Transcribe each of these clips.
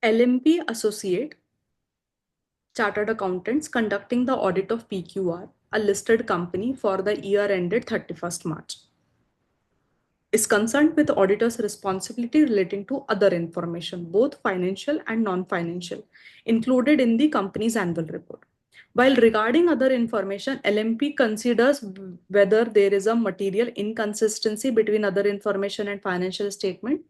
LMP Associate Chartered Accountants conducting the audit of PQR, a listed company for the year ended 31st March, is concerned with auditor's responsibility relating to other information, both financial and non-financial, included in the company's annual report. While regarding other information, LMP considers whether there is a material inconsistency between other information and financial statement.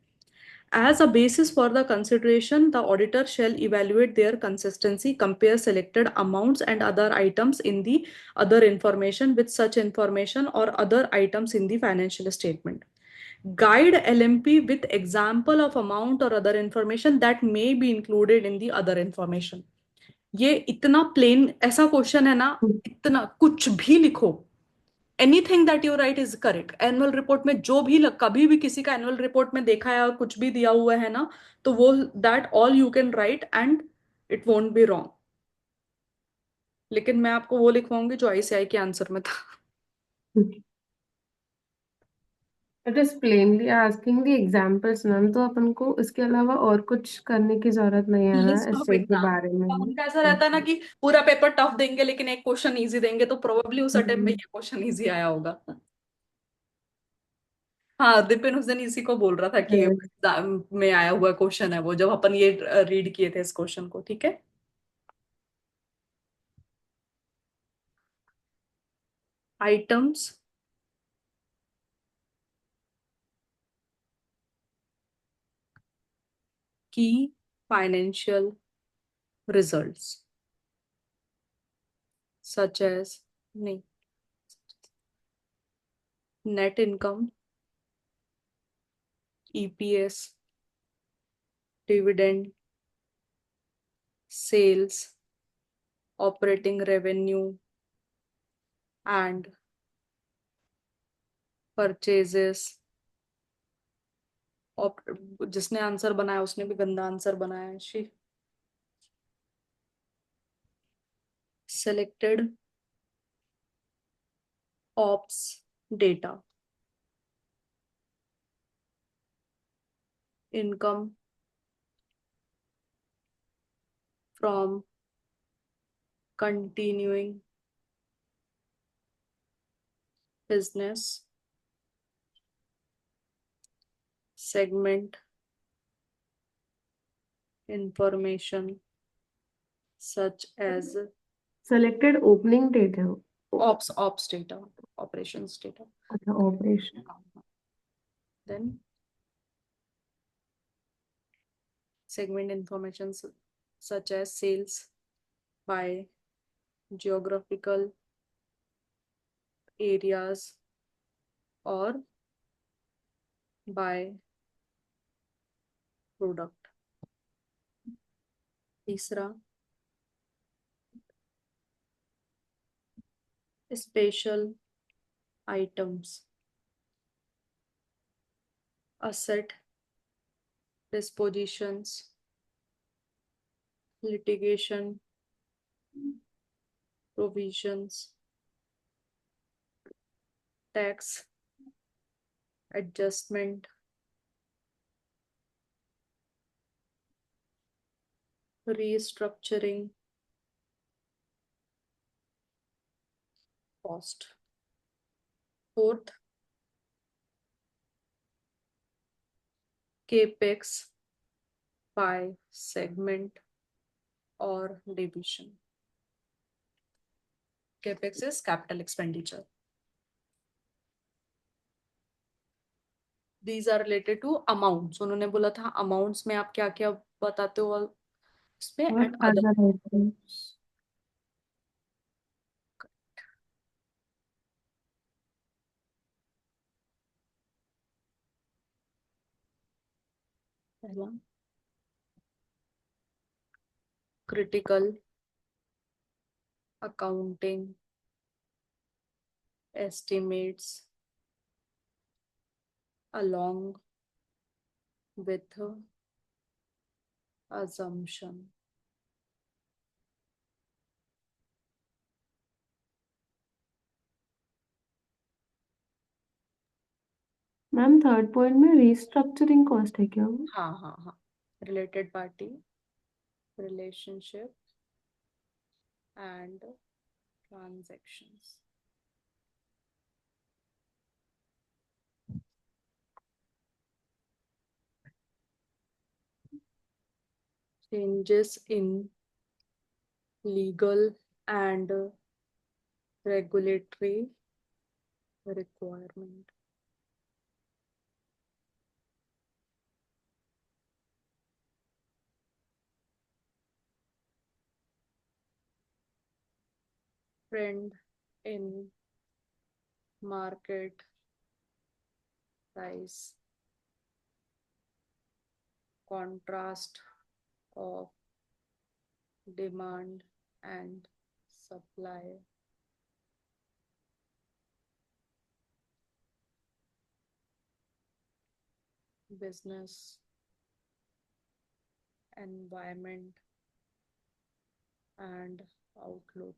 As a basis for the consideration, the auditor shall evaluate their consistency, compare selected amounts and other items in the other information with such information or other items in the financial statement. Guide LMP with example of amount or other information that may be included in the other information. ये इतना plane ऐसा question है ना, इतना कुछ भी लिखो, anything that you right is correct. Annual report में जो भी कभी भी किसी का एनुअल रिपोर्ट में देखा है और कुछ भी दिया हुआ है ना, तो वो that all you can write and it won't be wrong. लेकिन मैं आपको वो लिखवाऊंगी जो आईसीआई के आंसर में था। It is plainly asking the examples ma'am, तो अपन को इसके अलावा और कुछ करने की जरूरत नहीं है ना लिस्ट ऑफ ऐसे के बारे एग्जाम्पल, में। उनका ऐसा रहता है ना कि पूरा पेपर टफ देंगे लेकिन एक क्वेश्चन इजी देंगे, तो प्रोबेबली उस अटेम्प्ट में ये क्वेश्चन इजी आया होगा। हाँ, दिपिन उस दिन इसी को बोल रहा था कि Yes. एग्जाम में आया हुआ क्वेश्चन है वो, जब अपन ये रीड किए थे इस क्वेश्चन को। ठीक है, आइटम्स की फाइनेंशियल रिजल्ट्स सच एज, नहीं, net income, EPS, dividend, sales, operating revenue and purchases. जिसने आंसर बनाया उसने भी गंदा आंसर बनाया है। She selected ops data, income from continuing business, segment information such as Selected opening date है वो। ops data, operations data, अच्छा operation. then segment information such as sales by geographical areas or by product। तीसरा, special items, asset dispositions, litigation provisions, tax adjustment, restructuring cost। Fourth, capex by segment or division। capex is capital expenditure। These are related to amounts। उन्होंने बोला था amounts में आप क्या क्या बताते हो इसमें, और and other। Other items. पहला, critical accounting estimates along with assumption। Ma'am third point में रीस्ट्रक्चरिंग कॉस्ट है क्या वो? हाँ हाँ हाँ, related party relationship and transactions. Changes in legal and regulatory requirement. Trend in market price, contrast of demand and supply, business environment and outlook.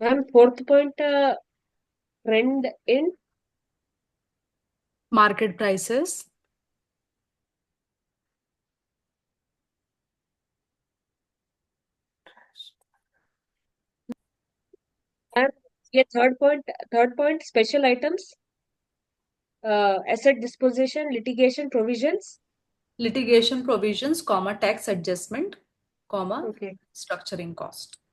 Ma'am fourth point trend in Market prices, ma'am ये third point special items asset disposition litigation provisions litigation provisions, comma, tax adjustment, comma, okay structuring cost.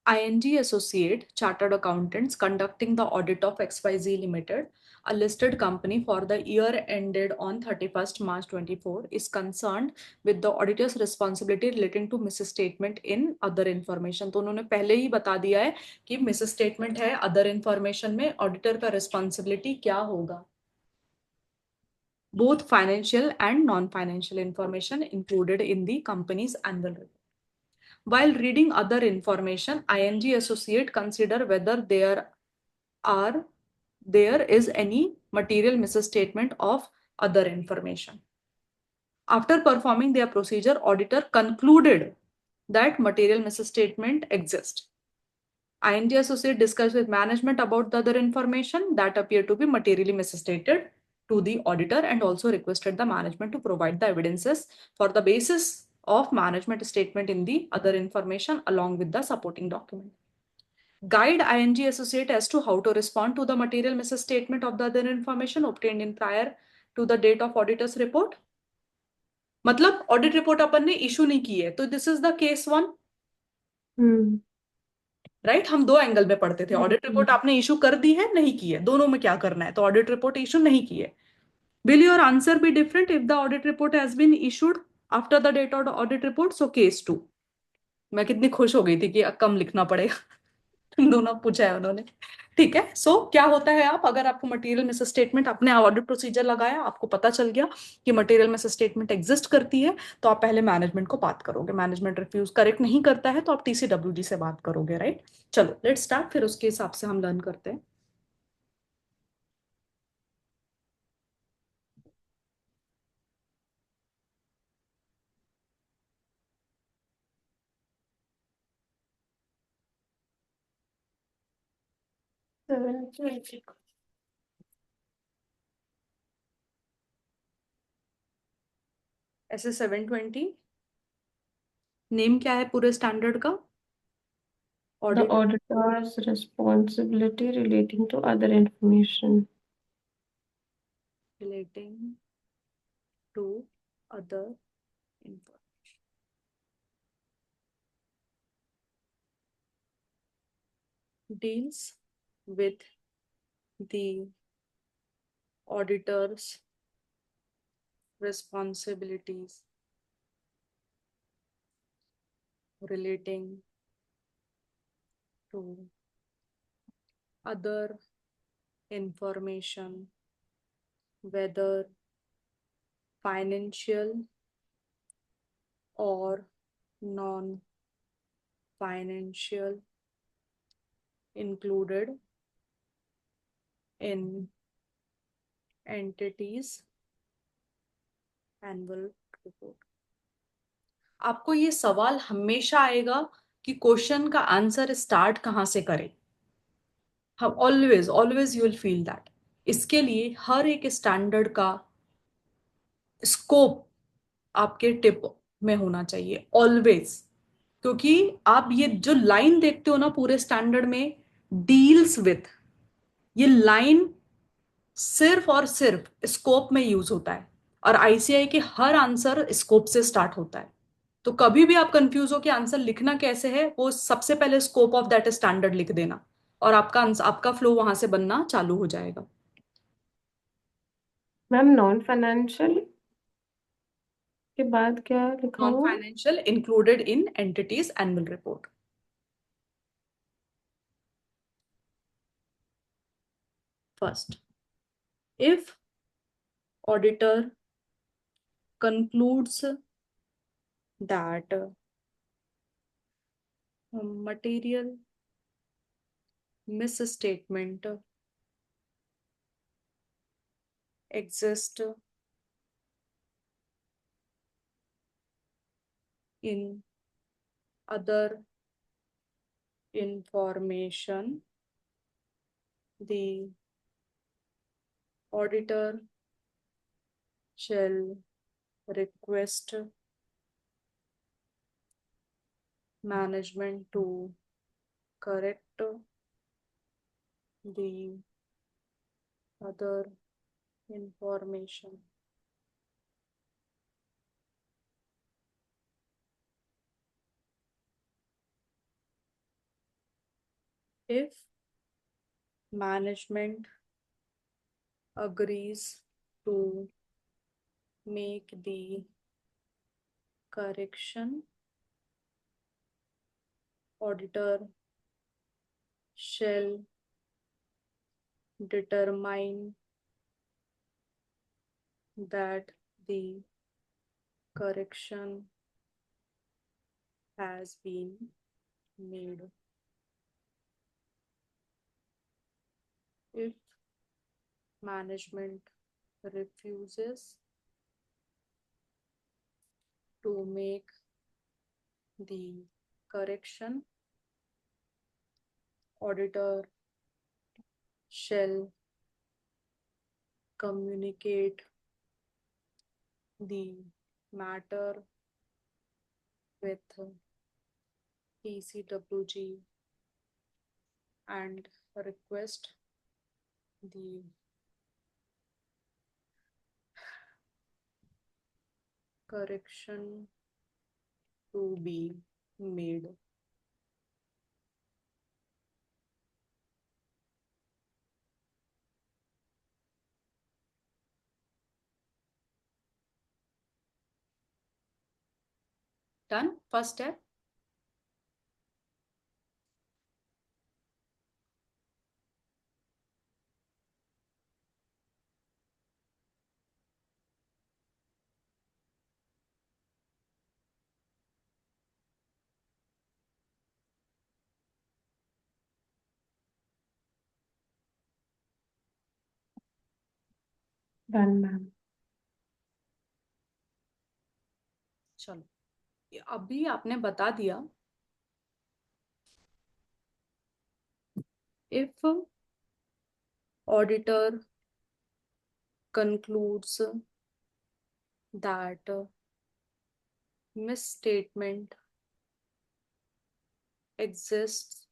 ING Associate Chartered Accountants conducting the audit of XYZ Limited, a listed company for the year ended on 31st March 24, is concerned with the auditor's responsibility relating to misstatement in other information. तो उन्होंने पहले ही बता दिया है कि misstatement है other information में auditor का responsibility क्या होगा. Both financial and non-financial information included in the company's annual report. While reading other information, ING Associate consider whether there is any material misstatement of other information. After performing their procedure, auditor concluded that material misstatement exists. ING Associate discussed with management about the other information that appeared to be materially misstated to the auditor and also requested the management to provide the evidences for the basis of management statement in the other information along with the supporting document. Guide ING Associate as to how to respond to the material misstatement of the other information obtained in prior to the date of auditor's report. मतलब audit report अपन ने issue नहीं की है तो this is the case one. Right हम दो angle में पढ़ते थे. ऑडिट रिपोर्ट आपने इशू कर दी है नहीं की है, दोनों में क्या करना है. तो ऑडिट रिपोर्ट इशू नहीं की है. Will your answer be different if the audit report has been issued after the date of audit report. So case two. मैं कितनी खुश हो गई थी कि कम लिखना पड़ेगा. दोनों पूछा है उन्होंने. ठीक है. सो क्या होता है, आप अगर आपको मटेरियल मिस स्टेटमेंट, आपने ऑडिट प्रोसीजर लगाया, आपको पता चल गया कि मटेरियल मिस स्टेटमेंट एग्जिस्ट करती है, तो आप पहले मैनेजमेंट को बात करोगे. मैनेजमेंट रिफ्यूज करेक्ट नहीं करता है तो आप TCWG से बात करोगे. राइट. चलो लेट स्टार्ट, फिर उसके हिसाब से हम लर्न करते हैं. ऐसे 720 नेम क्या है पूरे स्टैंडर्ड का? The audit auditor's responsibility relating to other information. Relating to other information. Deals with the auditor's responsibilities relating to other information, whether financial or non-financial included in entities annual report. आपको ये सवाल हमेशा आएगा कि question का answer start कहाँ से करें. हम always always you will feel that. इसके लिए हर एक स्टैंडर्ड का स्कोप आपके टिप में होना चाहिए ऑलवेज. क्योंकि आप ये जो लाइन देखते हो ना पूरे स्टैंडर्ड में, डील्स विथ, ये लाइन सिर्फ और सिर्फ स्कोप में यूज होता है. और आईसीआई के हर आंसर स्कोप से स्टार्ट होता है. तो कभी भी आप कंफ्यूज हो कि आंसर लिखना कैसे है, वो सबसे पहले स्कोप ऑफ दैट स्टैंडर्ड लिख देना और आपका फ्लो वहां से बनना चालू हो जाएगा. मैम नॉन फाइनेंशियल के बाद क्या लिखा नॉन हुआ? Financial included in entities annual report. First, if auditor concludes that material misstatement exists in other information, the auditor shall request management to correct the other information. If management agrees to make the correction, auditor shall determine that the correction has been made. If management refuses to make the correction, auditor shall communicate the matter with TCWG and request the correction to be made. Done? First step. Done ma'am. चलो, अभी आपने बता दिया. If auditor concludes that misstatement exists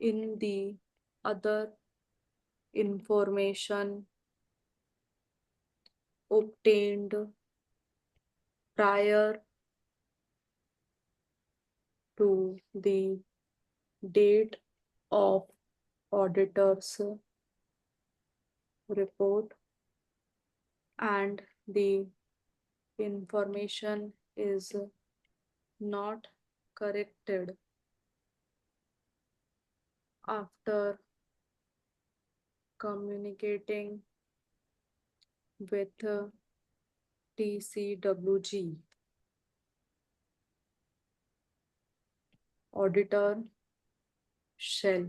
in the other information obtained prior to the date of auditor's report, and the information is not corrected after communicating with TCWG, auditor shall.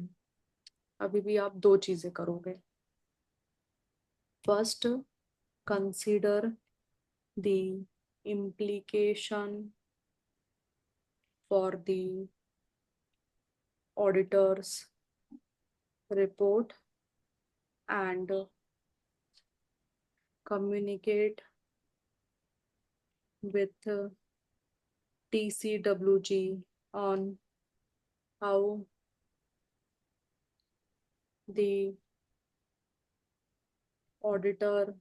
अभी भी आप दो चीजें करोगे. First, consider the implication for the auditor's report and communicate with TCWG on how the auditor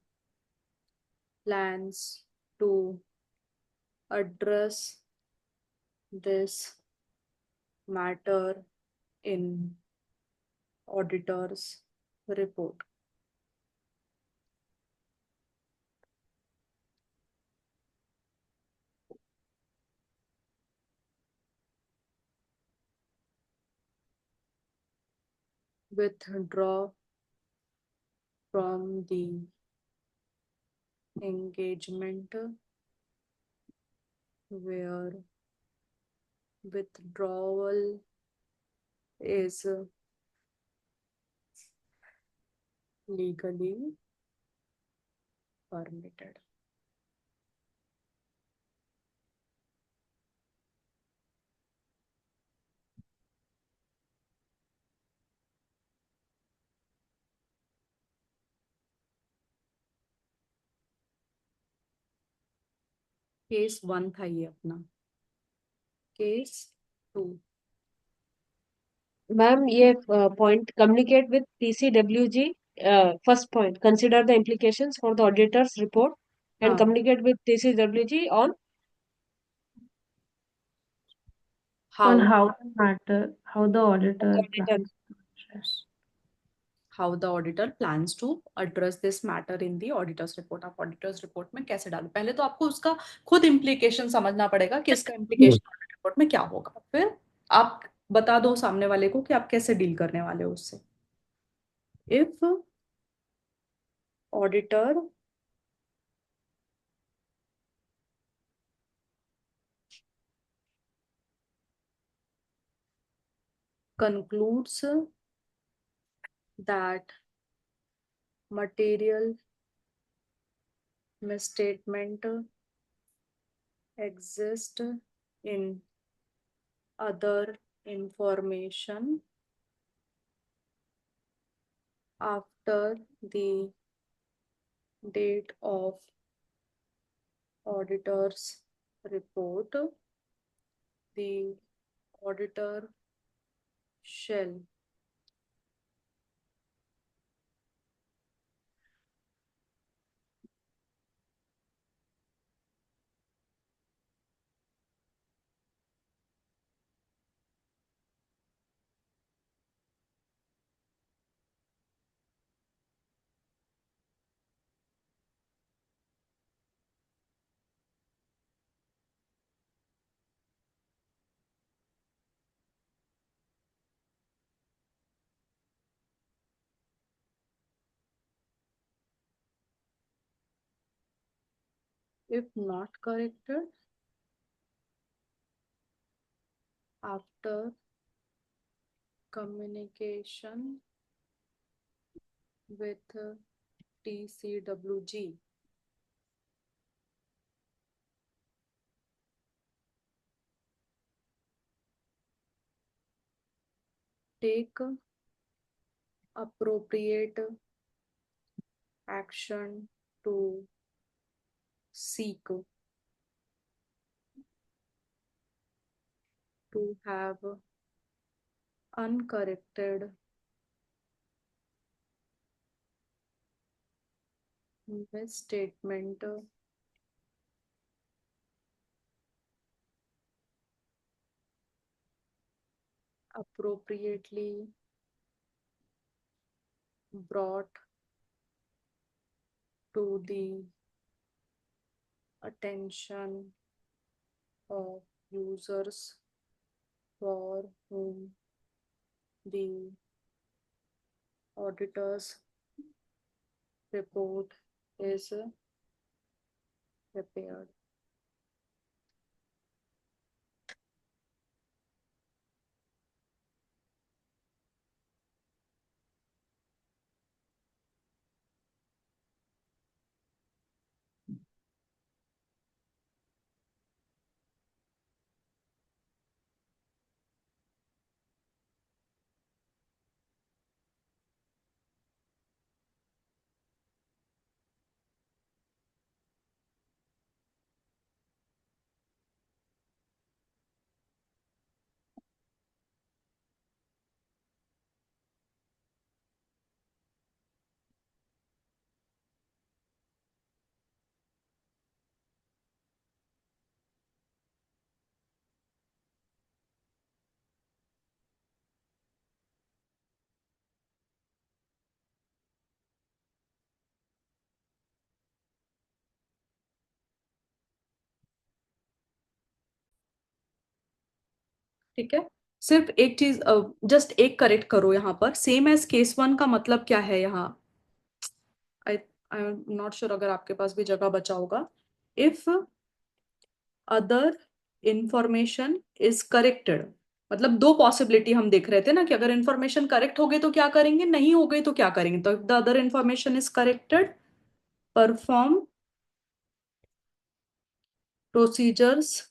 plans to address this matter in auditor's report. Withdraw from the engagement where withdrawal is legally permitted. Case 1 था ये अपना. Case 2. Ma'am ये point communicate with TCWG, first point consider the implications for the auditor's report and हाँ, communicate with TCWG on On how how the auditor auditor. plans to address. how the auditor plans to address this matter in the auditor's report. आप auditor's report में कैसे डालो. पहले तो आपको उसका खुद implication समझना पड़ेगा कि इसका implication audit report में क्या होगा. फिर आप बता दो सामने वाले को कि आप कैसे डील करने वाले हो उससे. If auditor concludes that material misstatement exist in other information after the date of auditor's report, the auditor shall if not corrected after communication with TCWG, take appropriate action to seek to have uncorrected misstatement appropriately brought to the attention of users for whom the auditors report is prepared. ठीक है, सिर्फ एक चीज, just एक correct करो यहाँ पर, same as case one का मतलब क्या है यहाँ? आई आई एम नॉट श्योर, अगर आपके पास भी जगह बचा होगा। If other information is corrected, मतलब दो पॉसिबिलिटी हम देख रहे थे ना, कि अगर इंफॉर्मेशन करेक्ट हो गई तो क्या करेंगे, नहीं हो गई तो क्या करेंगे। तो if the other information is corrected, perform procedures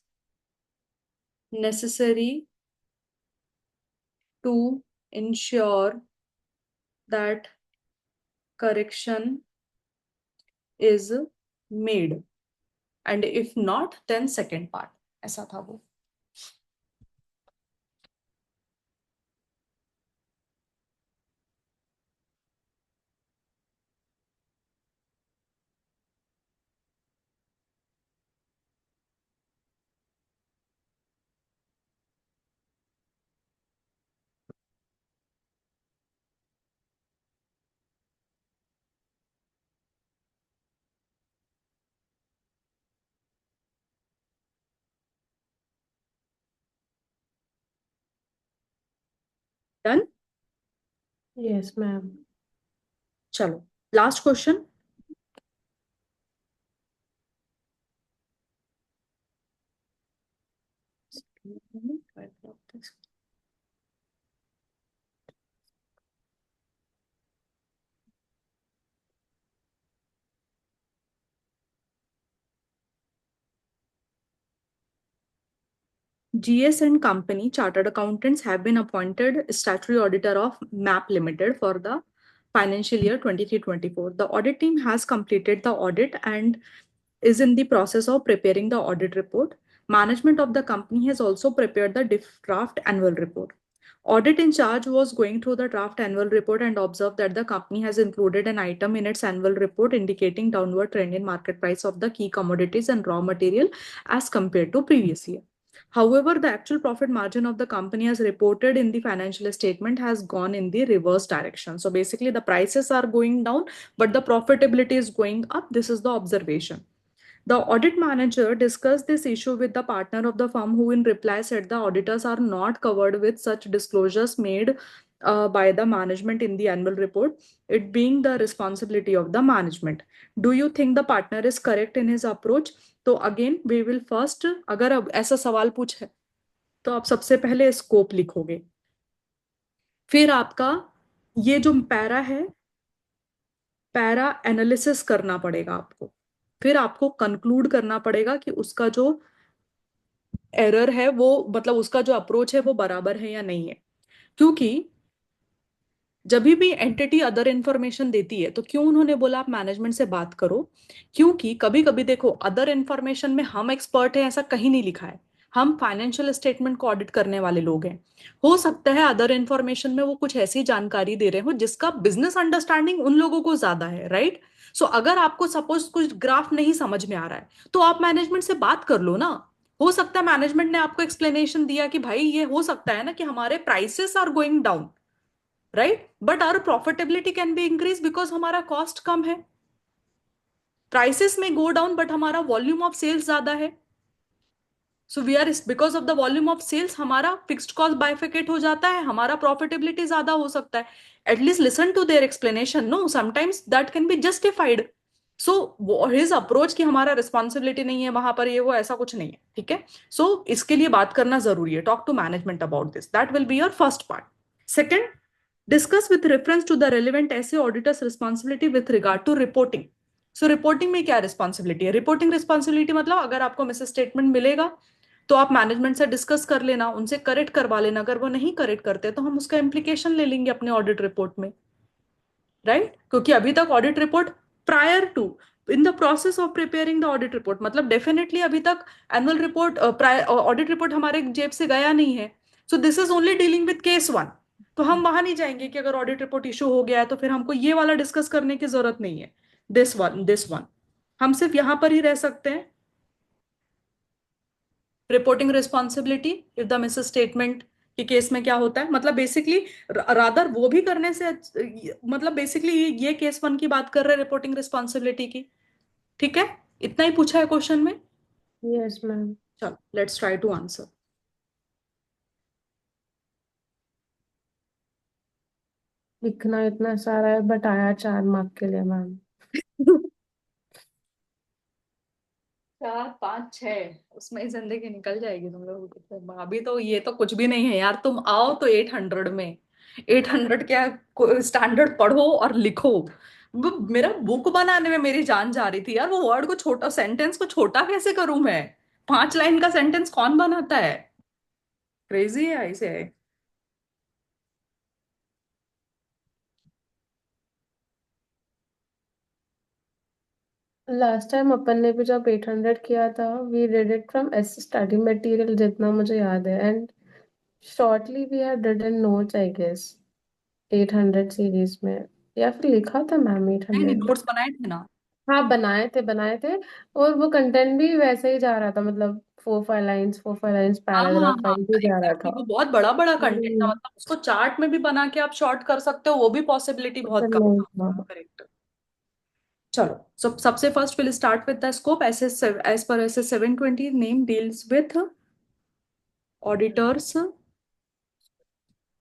necessary to ensure that correction is made, and if not then second part, ऐसा था वो। डन। Yes ma'am. चलो last question. GS and Company Chartered Accountants have been appointed statutory auditor of MAP Limited for the financial year 23-24. The audit team has completed the audit and is in the process of preparing the audit report. Management of the company has also prepared the draft annual report. Audit in charge was going through the draft annual report and observed that the company has included an item in its annual report indicating downward trend in market price of the key commodities and raw material as compared to previous year. However, the actual profit margin of the company as reported in the financial statement has gone in the reverse direction. So basically the prices are going down, but the profitability is going up. This is the observation. The audit manager discussed this issue with the partner of the firm, who in reply said the auditors are not covered with such disclosures made by the management in the annual report, it being the responsibility of the management. Do you think the partner is correct in his approach? तो again we will first, अगर अब ऐसा सवाल पूछे तो आप सबसे पहले स्कोप लिखोगे, फिर आपका ये जो पैरा है, पैरा एनालिसिस करना पड़ेगा आपको, फिर आपको कंक्लूड करना पड़ेगा कि उसका जो एरर है वो, मतलब उसका जो अप्रोच है वो बराबर है या नहीं है। क्योंकि जब भी एंटिटी अदर इंफॉर्मेशन देती है तो क्यों उन्होंने बोला आप मैनेजमेंट से बात करो, क्योंकि कभी कभी देखो अदर इंफॉर्मेशन में हम एक्सपर्ट हैं ऐसा कहीं नहीं लिखा है, हम फाइनेंशियल स्टेटमेंट को ऑडिट करने वाले लोग हैं। हो सकता है अदर इंफॉर्मेशन में वो कुछ ऐसी जानकारी दे रहे हो जिसका बिजनेस अंडरस्टैंडिंग उन लोगों को ज्यादा है, राइट। सो अगर आपको सपोज कुछ ग्राफ नहीं समझ में आ रहा है तो आप मैनेजमेंट से बात कर लो ना। हो सकता है मैनेजमेंट ने आपको एक्सप्लेनेशन दिया कि भाई ये हो सकता है ना कि हमारे prices are going down, right, but our profitability can be increase because हमारा कॉस्ट कम है। प्राइसेस में गो डाउन बट हमारा वॉल्यूम ऑफ सेल्स ज्यादा है। So we are because of the volume of sales हमारा फिक्स्ड कॉस्ट बाइफिकेट हो जाता है, हमारा प्रॉफिटेबिलिटी ज्यादा हो सकता है. At least listen to their explanation, no sometimes that can be justified. So his approach कि हमारा रिस्पॉन्सिबिलिटी नहीं है वहां पर, ये वो ऐसा कुछ नहीं है. ठीक है. सो इसके लिए बात करना जरूरी है. Talk to management about this. That will be your first part. Second, discuss with reference to the relevant SA auditor's responsibility with regard to reporting. So reporting में क्या रिस्पॉन्सिबिलिटी है? रिपोर्टिंग रिस्पॉन्सिबिलिटी मतलब अगर आपको मिस स्टेटमेंट मिलेगा तो आप management से डिस्कस कर लेना, उनसे करेक्ट करवा लेना. अगर वो नहीं करेक्ट करते तो हम उसका इम्प्लीकेशन ले लेंगे अपने ऑडिट रिपोर्ट में. राइट? क्योंकि अभी तक audit report prior to, in the process of preparing the audit report, मतलब डेफिनेटली अभी तक एनुअल रिपोर्ट, ऑडिट रिपोर्ट हमारे जेब से गया नहीं है. So this is only dealing with case one. तो हम वहां नहीं जाएंगे कि अगर ऑडिट रिपोर्ट इशू हो गया है तो फिर हमको ये वाला डिस्कस करने की जरूरत नहीं है. दिस वन हम सिर्फ यहां पर ही रह सकते हैं. Reporting responsibility if the miss statement के केस में क्या होता है, मतलब बेसिकली रादर वो भी करने से मतलब बेसिकली ये केस वन की बात कर रहे हैं रिपोर्टिंग रिस्पॉन्सिबिलिटी की. ठीक है. इतना ही पूछा है क्वेश्चन में. Yes ma'am. चलो लेट्स ट्राई टू आंसर. लिखना इतना सारा है बट आया 4 मार्क के लिए मैम. 4, 5, 6 उसमें ही जिंदगी निकल जाएगी तुम लोगों की. अभी तो ये तो कुछ भी नहीं है यार. तुम आओ तो 800 में. 800 क्या स्टैंडर्ड पढ़ो और लिखो. मेरा बुक बनाने में मेरी जान जा रही थी यार. वो वर्ड को छोटा, सेंटेंस को छोटा कैसे करूं मैं? 5 लाइन का सेंटेंस कौन बनाता है? क्रेजी है ऐसे. लास्ट टाइम अपन ने भी जब 800 किया था we did it from as study material जितना मुझे याद है and shortly we have written notes I guess 800 series में. या फिर लिखा था मैम एट नहीं नहीं, हंड्रेड नोट्स बनाए थे ना. हाँ बनाए थे. और वो कंटेंट भी वैसे ही जा रहा था मतलब 4 5 लाइंस हाँ हाँ पैराग्राफ हाँ, वाइज ही जा रहा एग्जैक्टली. था. वो बहुत बड़ा बड़ा कंटेंट था, हम्म, मतलब उसको चार्ट में भी बना के आप शॉर्ट कर सकते हो, वो भी पॉसिबिलिटी बहुत पर कम नहीं था. था. करेक्ट. चलो. सबसे first will start with the scope. As per S S 720 name deals with auditor's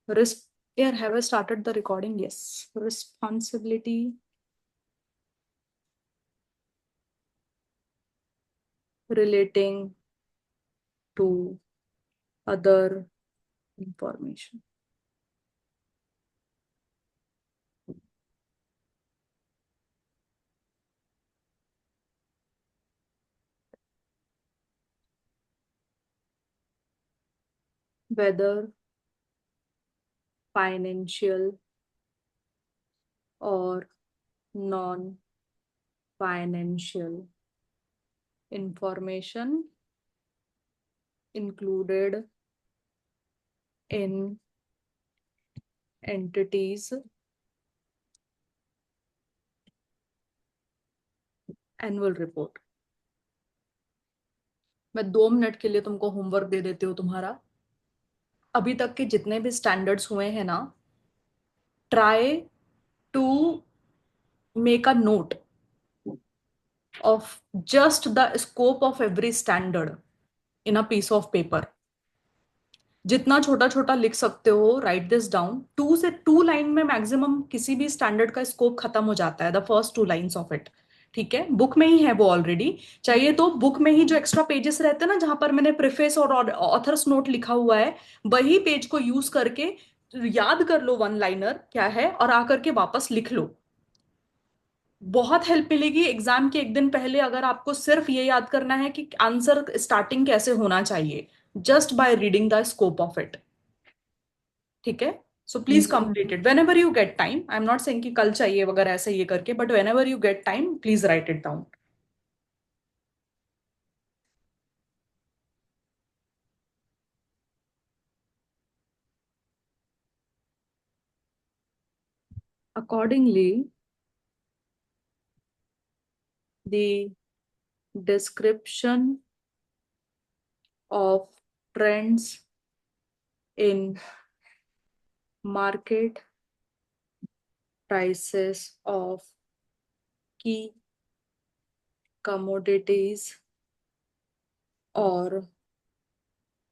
risk. यार have I started the recording? Yes. Responsibility relating to other information. Whether financial or non-financial information included in entities annual report. मैं 2 minute के लिए तुमको homework दे देती हूँ तुम्हारा. अभी तक के जितने भी स्टैंडर्ड्स हुए हैं ना, try to make a note of just the scope of every standard in a piece of paper. जितना छोटा छोटा लिख सकते हो, राइट दिस डाउन. 2 लाइन में मैक्सिमम किसी भी स्टैंडर्ड का स्कोप खत्म हो जाता है, the first 2 lines of it. ठीक है. बुक में ही है वो ऑलरेडी. चाहिए तो बुक में ही जो एक्स्ट्रा पेजेस रहते हैं ना, जहां पर मैंने प्रेफेस और ऑथर्स नोट लिखा हुआ है, वही पेज को यूज करके याद कर लो 1 लाइनर क्या है और आकर के वापस लिख लो. बहुत हेल्प मिलेगी एग्जाम के एक दिन पहले. अगर आपको सिर्फ ये याद करना है कि आंसर स्टार्टिंग कैसे होना चाहिए, just by reading the scope of it. ठीक है. So please yes complete ma'am. It when ever you get time. I am not saying कि कल चाहिए वगैरह ऐसे ये करके, but when ever you get time please right it down. Accordingly, the description of trends in market prices of key commodities or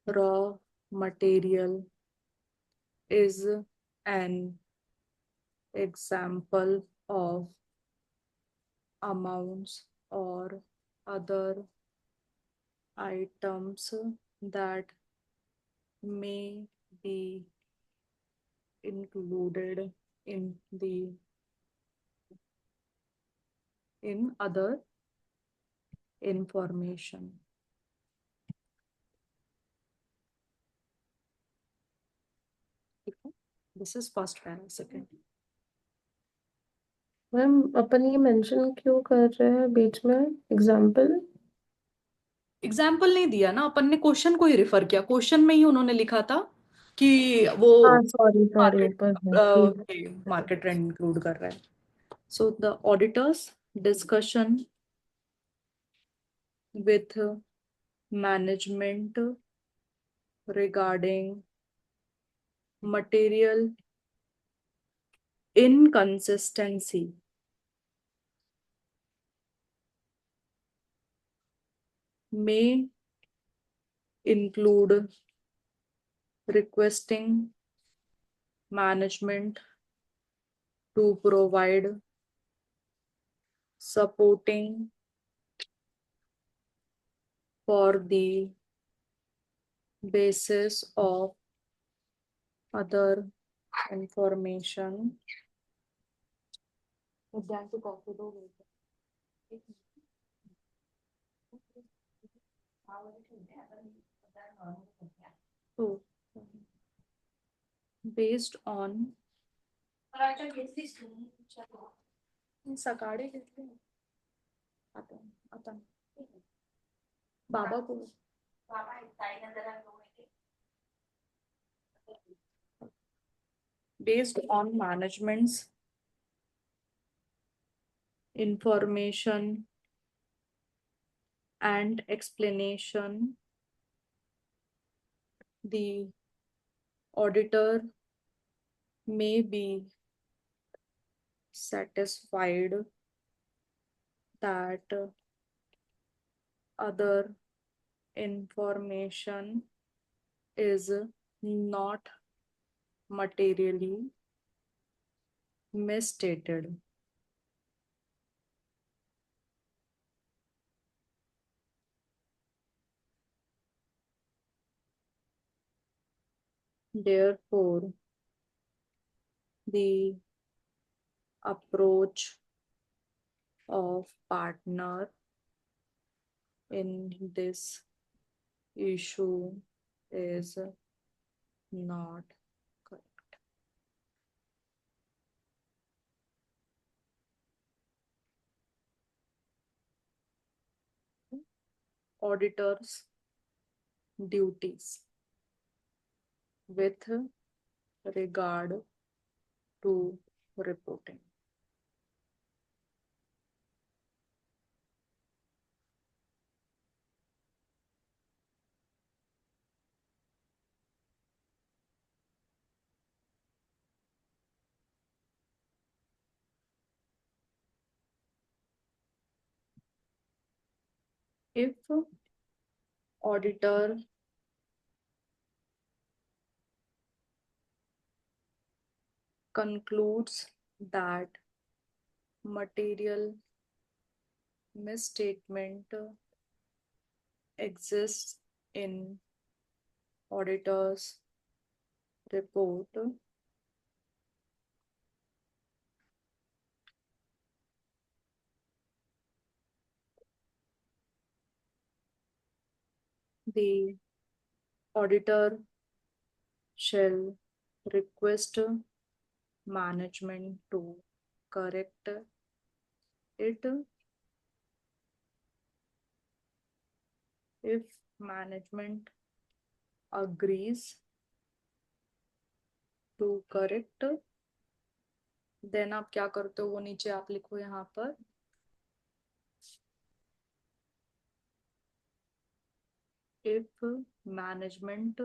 raw material is an example of amounts or other items that may be included in other information. This is first para. Second, ma'am अपन ये mention क्यों कर रहे हैं बीच में example? Example नहीं दिया ना अपन ने, क्वेश्चन को ही रिफर किया। क्वेश्चन में ही उन्होंने लिखा था कि वो हाँ सॉरी सॉरी, मार्केट ऊपर है ठीक। मार्केट ट्रेंड इंक्लूड कर रहा है। So the auditors discussion with management regarding material inconsistency may include requesting management to provide supporting for the basis of other information. So, based on सकाळी घेतले आता आता बाबा को based on management's information and explanation, the auditor may be satisfied that other information is not materially misstated. Therefore, the approach of partner in this issue is not correct. Auditors' duties with regard to reporting. If auditor concludes that material misstatement exists in auditor's report, the auditor shall request management to correct it. If management agrees to correct, then आप क्या करते हो वो नीचे आप लिखो यहाँ पर। If management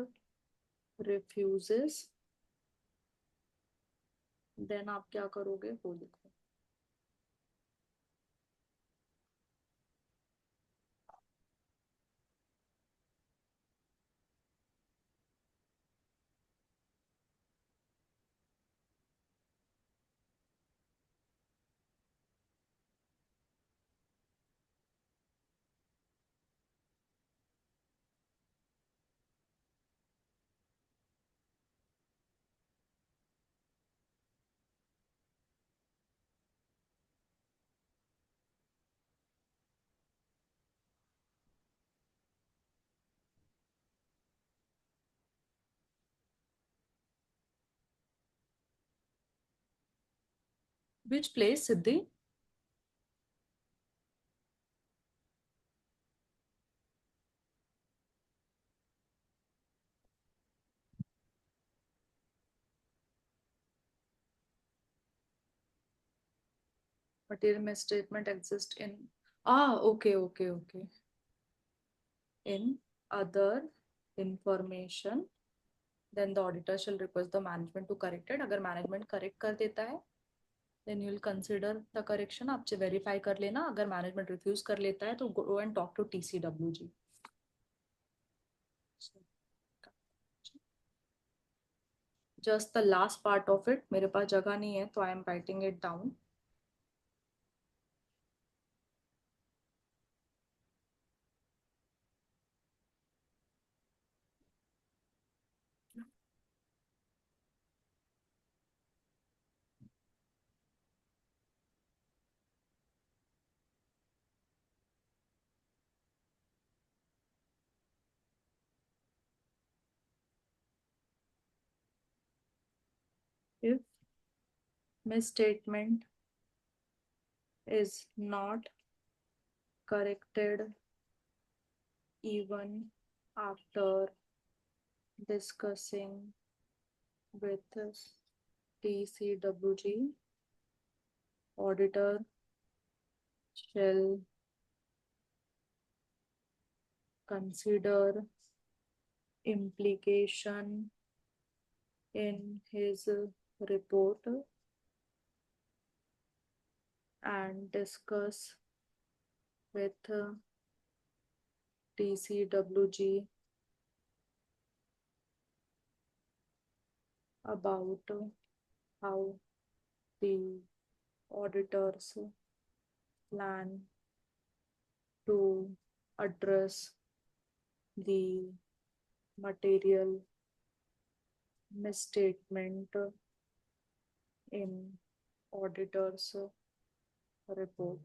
refuses, then आप क्या करोगे वो लिखो। Which place, Siddhi? Material misstatement exists in. Okay. In other information, then the auditor shall request the management to correct it. अगर management correct कर देता है, then you will consider the correction. आप verify कर लेना. अगर management refuse कर लेता है, तो go and talk to TCWG. Just the last part of it. मेरे पास जगह नहीं है, तो I am writing it down. If misstatement is not corrected even after discussing with TCWG, auditor shall consider implication in his report and discuss with TCWG about how the auditors plan to address the material misstatement in auditor's report.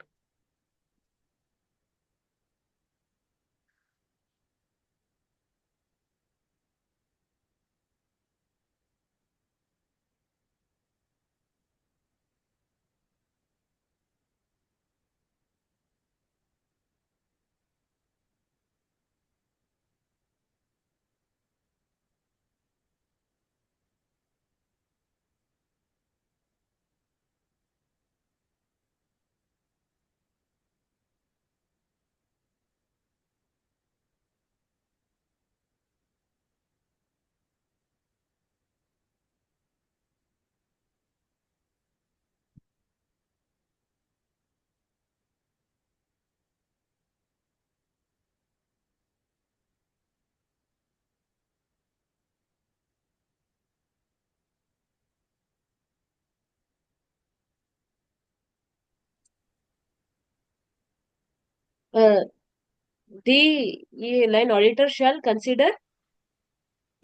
The line auditor shall consider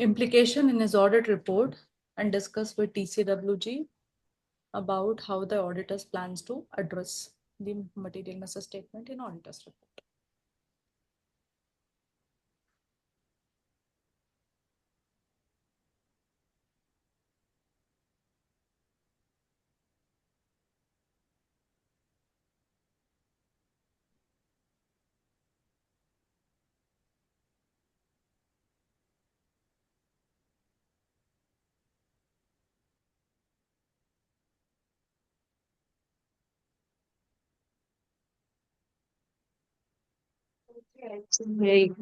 Implication in his audit report and discuss with TCWG about how the auditors plans to address the material misstatement in auditor's report. Very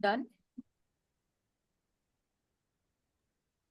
Done?